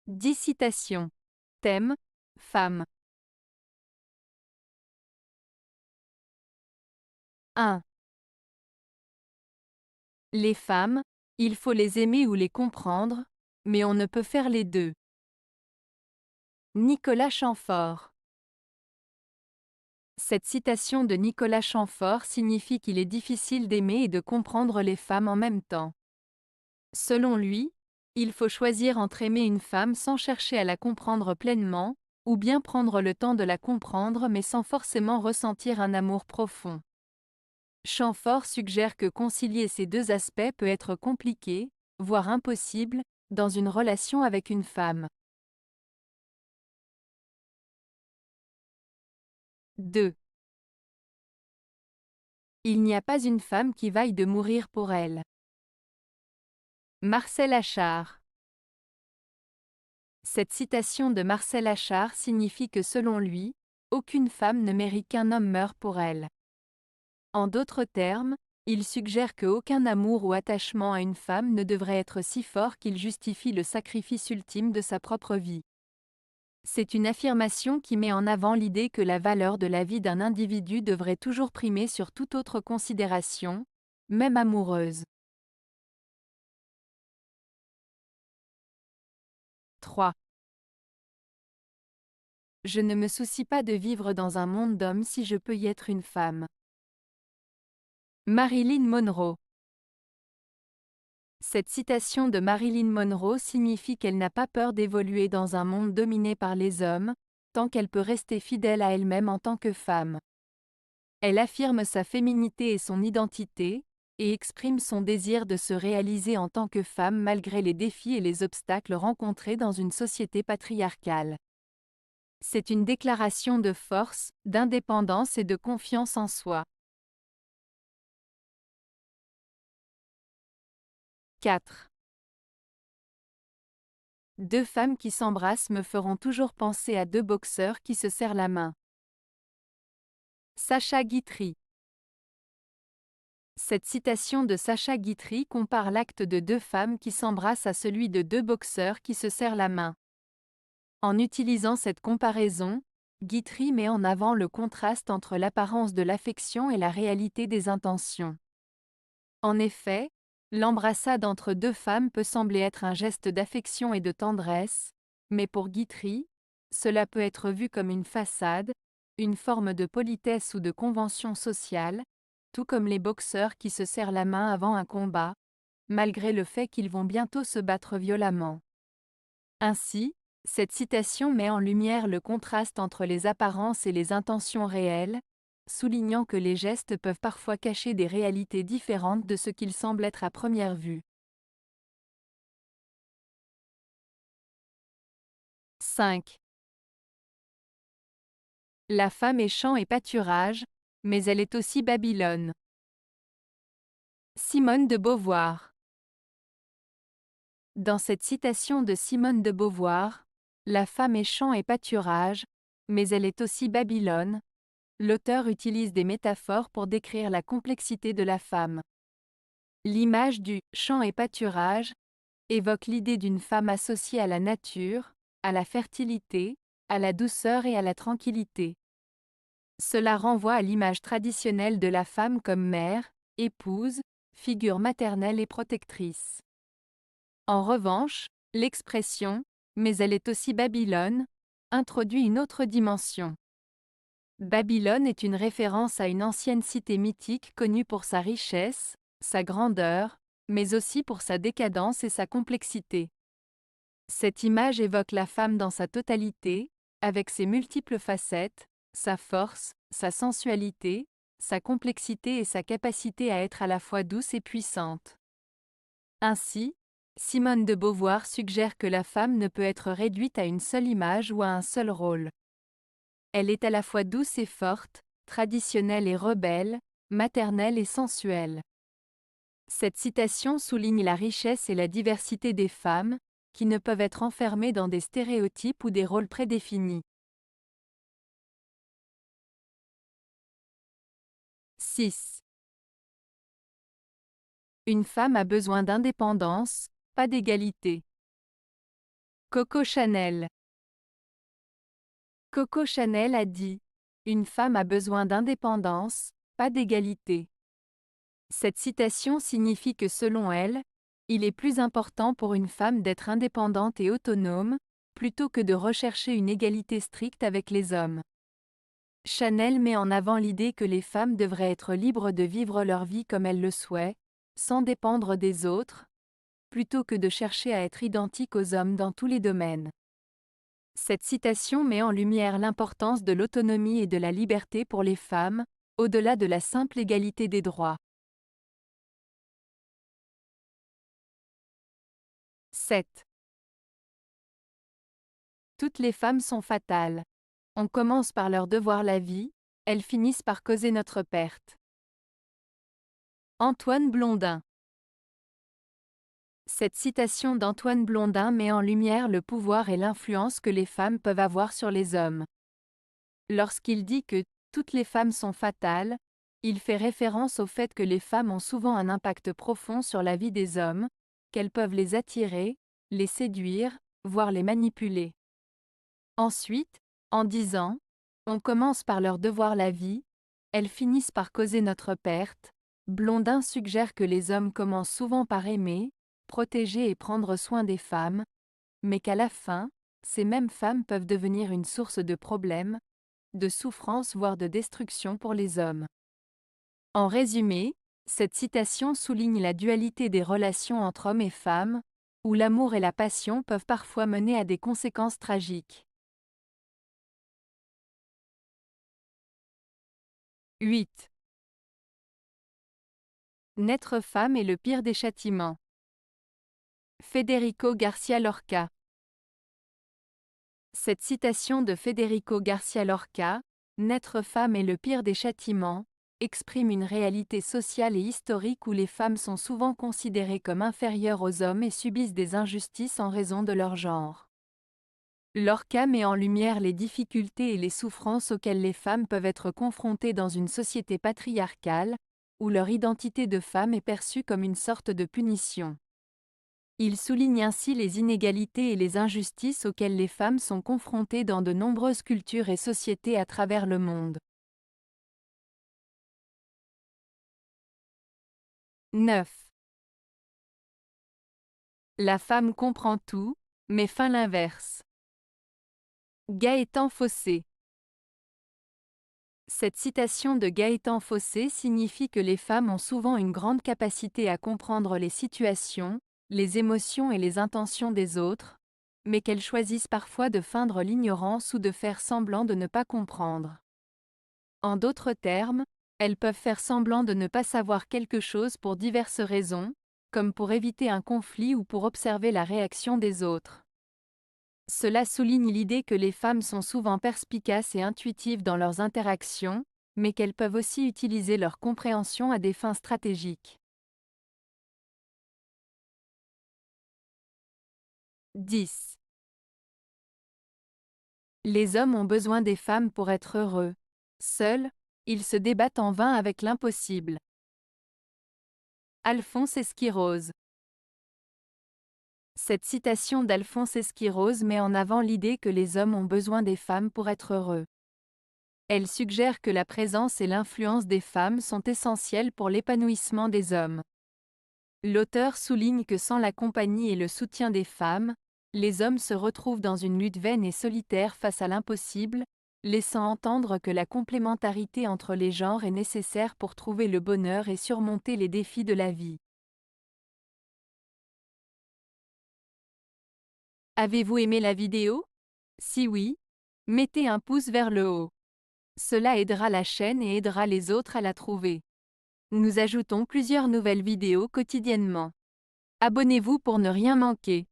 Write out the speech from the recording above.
10 citations. Thème: Femmes. 1. Les femmes, il faut les aimer ou les comprendre, mais on ne peut faire les deux. Nicolas Chamfort. Cette citation de Nicolas Chamfort signifie qu'il est difficile d'aimer et de comprendre les femmes en même temps. Selon lui, il faut choisir entre aimer une femme sans chercher à la comprendre pleinement, ou bien prendre le temps de la comprendre mais sans forcément ressentir un amour profond. Chamfort suggère que concilier ces deux aspects peut être compliqué, voire impossible, dans une relation avec une femme. 2. Il n'y a pas une femme qui vaille de mourir pour elle. Marcel Achard. Cette citation de Marcel Achard signifie que selon lui, aucune femme ne mérite qu'un homme meure pour elle. En d'autres termes, il suggère que aucun amour ou attachement à une femme ne devrait être si fort qu'il justifie le sacrifice ultime de sa propre vie. C'est une affirmation qui met en avant l'idée que la valeur de la vie d'un individu devrait toujours primer sur toute autre considération, même amoureuse. 3. Je ne me soucie pas de vivre dans un monde d'hommes si je peux y être une femme. Marilyn Monroe. Cette citation de Marilyn Monroe signifie qu'elle n'a pas peur d'évoluer dans un monde dominé par les hommes, tant qu'elle peut rester fidèle à elle-même en tant que femme. Elle affirme sa féminité et son identité, et exprime son désir de se réaliser en tant que femme malgré les défis et les obstacles rencontrés dans une société patriarcale. C'est une déclaration de force, d'indépendance et de confiance en soi. 4. Deux femmes qui s'embrassent me feront toujours penser à deux boxeurs qui se serrent la main. Sacha Guitry. Cette citation de Sacha Guitry compare l'acte de deux femmes qui s'embrassent à celui de deux boxeurs qui se serrent la main. En utilisant cette comparaison, Guitry met en avant le contraste entre l'apparence de l'affection et la réalité des intentions. En effet, l'embrassade entre deux femmes peut sembler être un geste d'affection et de tendresse, mais pour Guitry, cela peut être vu comme une façade, une forme de politesse ou de convention sociale, tout comme les boxeurs qui se serrent la main avant un combat, malgré le fait qu'ils vont bientôt se battre violemment. Ainsi, cette citation met en lumière le contraste entre les apparences et les intentions réelles, soulignant que les gestes peuvent parfois cacher des réalités différentes de ce qu'ils semblent être à première vue. 5. La femme est champ et pâturage, mais elle est aussi Babylone. Simone de Beauvoir. Dans cette citation de Simone de Beauvoir, la femme est champ et pâturage, mais elle est aussi Babylone. L'auteur utilise des métaphores pour décrire la complexité de la femme. L'image du champ et pâturage évoque l'idée d'une femme associée à la nature, à la fertilité, à la douceur et à la tranquillité. Cela renvoie à l'image traditionnelle de la femme comme mère, épouse, figure maternelle et protectrice. En revanche, l'expression « mais elle est aussi Babylone » introduit une autre dimension. Babylone est une référence à une ancienne cité mythique connue pour sa richesse, sa grandeur, mais aussi pour sa décadence et sa complexité. Cette image évoque la femme dans sa totalité, avec ses multiples facettes, sa force, sa sensualité, sa complexité et sa capacité à être à la fois douce et puissante. Ainsi, Simone de Beauvoir suggère que la femme ne peut être réduite à une seule image ou à un seul rôle. Elle est à la fois douce et forte, traditionnelle et rebelle, maternelle et sensuelle. Cette citation souligne la richesse et la diversité des femmes, qui ne peuvent être enfermées dans des stéréotypes ou des rôles prédéfinis. 6. Une femme a besoin d'indépendance, pas d'égalité. Coco Chanel. Coco Chanel a dit: Une femme a besoin d'indépendance, pas d'égalité. Cette citation signifie que selon elle, il est plus important pour une femme d'être indépendante et autonome, plutôt que de rechercher une égalité stricte avec les hommes. Chanel met en avant l'idée que les femmes devraient être libres de vivre leur vie comme elles le souhaitent, sans dépendre des autres, plutôt que de chercher à être identiques aux hommes dans tous les domaines. Cette citation met en lumière l'importance de l'autonomie et de la liberté pour les femmes, au-delà de la simple égalité des droits. 7. Toutes les femmes sont fatales. On commence par leur devoir la vie, elles finissent par causer notre perte. Antoine Blondin. Cette citation d'Antoine Blondin met en lumière le pouvoir et l'influence que les femmes peuvent avoir sur les hommes. Lorsqu'il dit que toutes les femmes sont fatales, il fait référence au fait que les femmes ont souvent un impact profond sur la vie des hommes, qu'elles peuvent les attirer, les séduire, voire les manipuler. Ensuite, en disant « On commence par leur devoir la vie », elles finissent par causer notre perte. Blondin suggère que les hommes commencent souvent par aimer, protéger et prendre soin des femmes, mais qu'à la fin, ces mêmes femmes peuvent devenir une source de problèmes, de souffrance voire de destruction pour les hommes. En résumé, cette citation souligne la dualité des relations entre hommes et femmes, où l'amour et la passion peuvent parfois mener à des conséquences tragiques. 8. Naître femme est le pire des châtiments. Federico Garcia Lorca. Cette citation de Federico Garcia Lorca, « Naître femme est le pire des châtiments », exprime une réalité sociale et historique où les femmes sont souvent considérées comme inférieures aux hommes et subissent des injustices en raison de leur genre. Lorca met en lumière les difficultés et les souffrances auxquelles les femmes peuvent être confrontées dans une société patriarcale, où leur identité de femme est perçue comme une sorte de punition. Il souligne ainsi les inégalités et les injustices auxquelles les femmes sont confrontées dans de nombreuses cultures et sociétés à travers le monde. 9. La femme comprend tout, mais fait l'inverse. Gaëtan Fossé. Cette citation de Gaëtan Fossé signifie que les femmes ont souvent une grande capacité à comprendre les situations, les émotions et les intentions des autres, mais qu'elles choisissent parfois de feindre l'ignorance ou de faire semblant de ne pas comprendre. En d'autres termes, elles peuvent faire semblant de ne pas savoir quelque chose pour diverses raisons, comme pour éviter un conflit ou pour observer la réaction des autres. Cela souligne l'idée que les femmes sont souvent perspicaces et intuitives dans leurs interactions, mais qu'elles peuvent aussi utiliser leur compréhension à des fins stratégiques. 10. Les hommes ont besoin des femmes pour être heureux. Seuls, ils se débattent en vain avec l'impossible. Alphonse Esquirose. Cette citation d'Alphonse Esquirose met en avant l'idée que les hommes ont besoin des femmes pour être heureux. Elle suggère que la présence et l'influence des femmes sont essentielles pour l'épanouissement des hommes. L'auteur souligne que sans la compagnie et le soutien des femmes, les hommes se retrouvent dans une lutte vaine et solitaire face à l'impossible, laissant entendre que la complémentarité entre les genres est nécessaire pour trouver le bonheur et surmonter les défis de la vie. Avez-vous aimé la vidéo? Si oui, mettez un pouce vers le haut. Cela aidera la chaîne et aidera les autres à la trouver. Nous ajoutons plusieurs nouvelles vidéos quotidiennement. Abonnez-vous pour ne rien manquer.